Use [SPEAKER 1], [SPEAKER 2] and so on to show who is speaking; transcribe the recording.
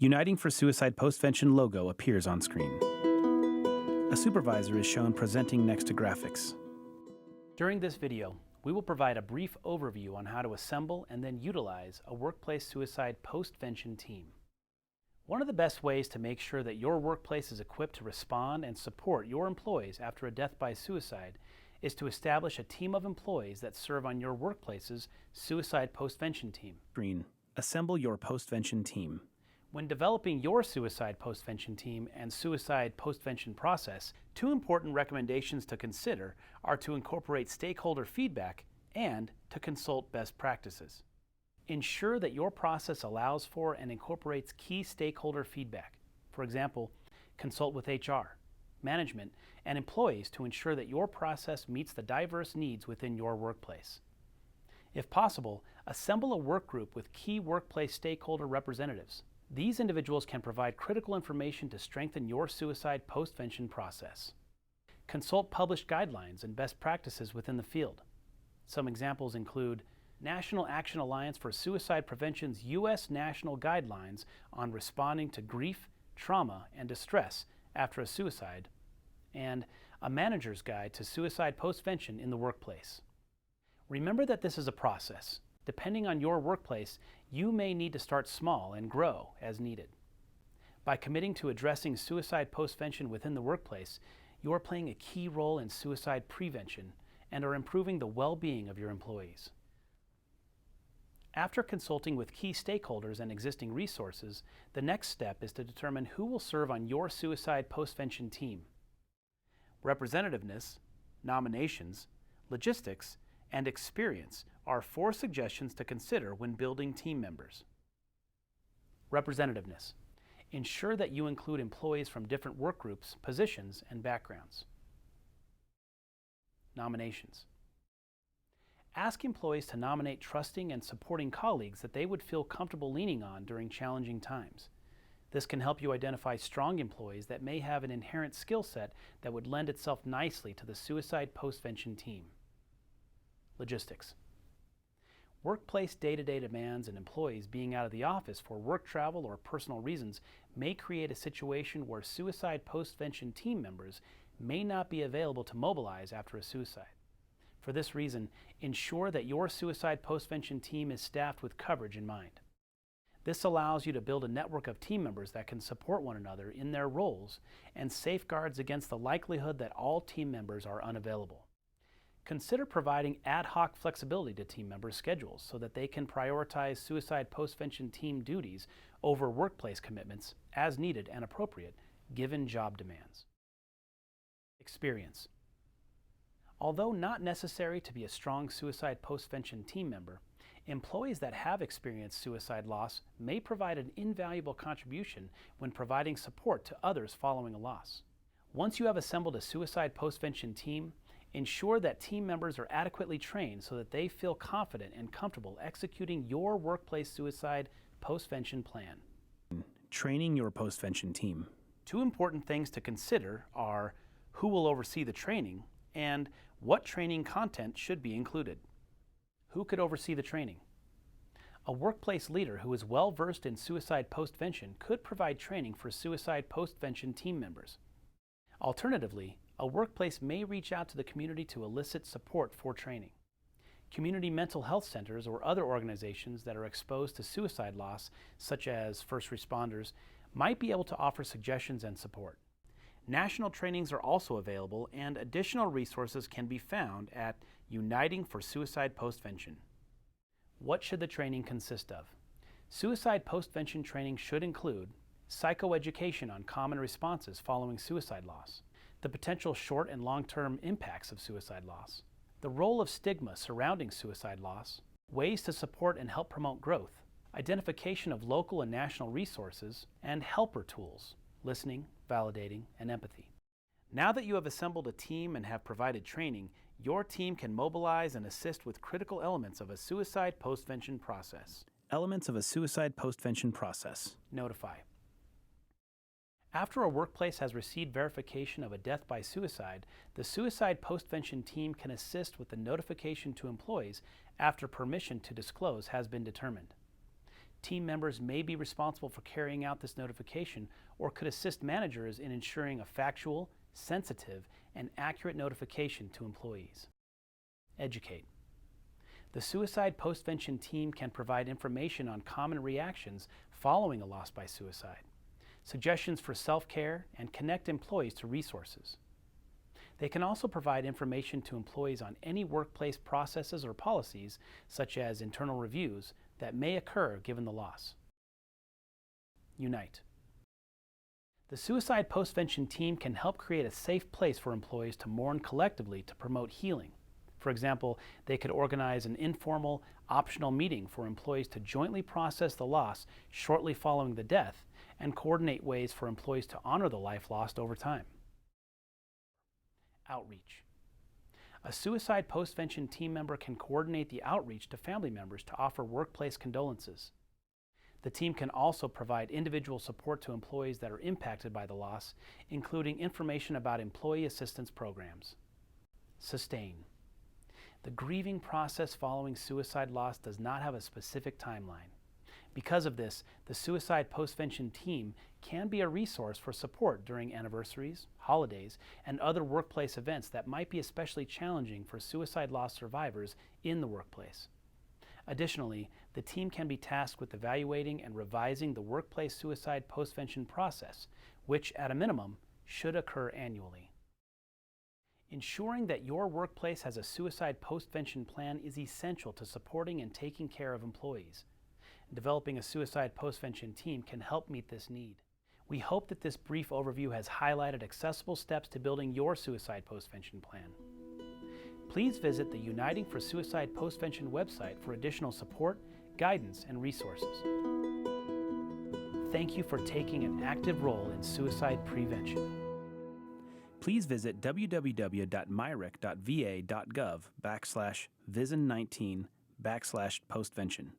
[SPEAKER 1] Uniting for Suicide Postvention logo appears on screen. A supervisor is shown presenting next to graphics.
[SPEAKER 2] During this video, we will provide a brief overview on how to assemble and then utilize a workplace suicide postvention team. One of the best ways to make sure that your workplace is equipped to respond and support your employees after a death by suicide is to establish a team of employees that serve on your workplace's suicide postvention team.
[SPEAKER 1] Green. Assemble your postvention team.
[SPEAKER 2] When developing your suicide postvention team and suicide postvention process, two important recommendations to consider are to incorporate stakeholder feedback and to consult best practices. Ensure that your process allows for and incorporates key stakeholder feedback. For example, consult with HR, management, and employees to ensure that your process meets the diverse needs within your workplace. If possible, assemble a work group with key workplace stakeholder representatives. These individuals can provide critical information to strengthen your suicide postvention process. Consult published guidelines and best practices within the field. Some examples include National Action Alliance for Suicide Prevention's U.S. National Guidelines on Responding to Grief, Trauma, and Distress After a Suicide, and A Manager's Guide to Suicide Postvention in the Workplace. Remember that this is a process. Depending on your workplace, you may need to start small and grow as needed. By committing to addressing suicide postvention within the workplace, you are playing a key role in suicide prevention and are improving the well-being of your employees. After consulting with key stakeholders and existing resources, the next step is to determine who will serve on your suicide postvention team. Representativeness, nominations, logistics, and experience are 4 suggestions to consider when building team members. Representativeness. Ensure that you include employees from different work groups, positions, and backgrounds. Nominations. Ask employees to nominate trusting and supporting colleagues that they would feel comfortable leaning on during challenging times. This can help you identify strong employees that may have an inherent skill set that would lend itself nicely to the suicide postvention team. Logistics. Workplace day-to-day demands and employees being out of the office for work travel or personal reasons may create a situation where suicide postvention team members may not be available to mobilize after a suicide. For this reason, ensure that your suicide postvention team is staffed with coverage in mind. This allows you to build a network of team members that can support one another in their roles and safeguards against the likelihood that all team members are unavailable. Consider providing ad hoc flexibility to team members' schedules so that they can prioritize suicide postvention team duties over workplace commitments as needed and appropriate given job demands. Experience. Although not necessary to be a strong suicide postvention team member, employees that have experienced suicide loss may provide an invaluable contribution when providing support to others following a loss. Once you have assembled a suicide postvention team, ensure that team members are adequately trained so that they feel confident and comfortable executing your workplace suicide postvention plan.
[SPEAKER 1] Training your postvention team.
[SPEAKER 2] 2 important things to consider are who will oversee the training and what training content should be included. Who could oversee the training? A workplace leader who is well versed in suicide postvention could provide training for suicide postvention team members. Alternatively, a workplace may reach out to the community to elicit support for training. Community mental health centers or other organizations that are exposed to suicide loss, such as first responders, might be able to offer suggestions and support. National trainings are also available, and additional resources can be found at Uniting for Suicide Postvention. What should the training consist of? Suicide postvention training should include psychoeducation on common responses following suicide loss, the potential short and long-term impacts of suicide loss, the role of stigma surrounding suicide loss, ways to support and help promote growth, identification of local and national resources, and helper tools, listening, validating, and empathy. Now that you have assembled a team and have provided training, your team can mobilize and assist with critical elements of a suicide postvention process.
[SPEAKER 1] Elements of a suicide postvention process.
[SPEAKER 2] Notify. After a workplace has received verification of a death by suicide, the suicide postvention team can assist with the notification to employees after permission to disclose has been determined. Team members may be responsible for carrying out this notification or could assist managers in ensuring a factual, sensitive, and accurate notification to employees. Educate. The suicide postvention team can provide information on common reactions following a loss by suicide, suggestions for self-care, and connect employees to resources. They can also provide information to employees on any workplace processes or policies, such as internal reviews, that may occur given the loss. Unite. The suicide postvention team can help create a safe place for employees to mourn collectively to promote healing. For example, they could organize an informal, optional meeting for employees to jointly process the loss shortly following the death and coordinate ways for employees to honor the life lost over time. Outreach. A suicide postvention team member can coordinate the outreach to family members to offer workplace condolences. The team can also provide individual support to employees that are impacted by the loss, including information about employee assistance programs. Sustain. The grieving process following suicide loss does not have a specific timeline. Because of this, the suicide postvention team can be a resource for support during anniversaries, holidays, and other workplace events that might be especially challenging for suicide loss survivors in the workplace. Additionally, the team can be tasked with evaluating and revising the workplace suicide postvention process, which, at a minimum, should occur annually. Ensuring that your workplace has a suicide postvention plan is essential to supporting and taking care of employees. Developing a suicide postvention team can help meet this need. We hope that this brief overview has highlighted accessible steps to building your suicide postvention plan. Please visit the Uniting for Suicide Postvention website for additional support, guidance, and resources. Thank you for taking an active role in suicide prevention.
[SPEAKER 1] Please visit www.myrec.va.gov/VISN19/postvention.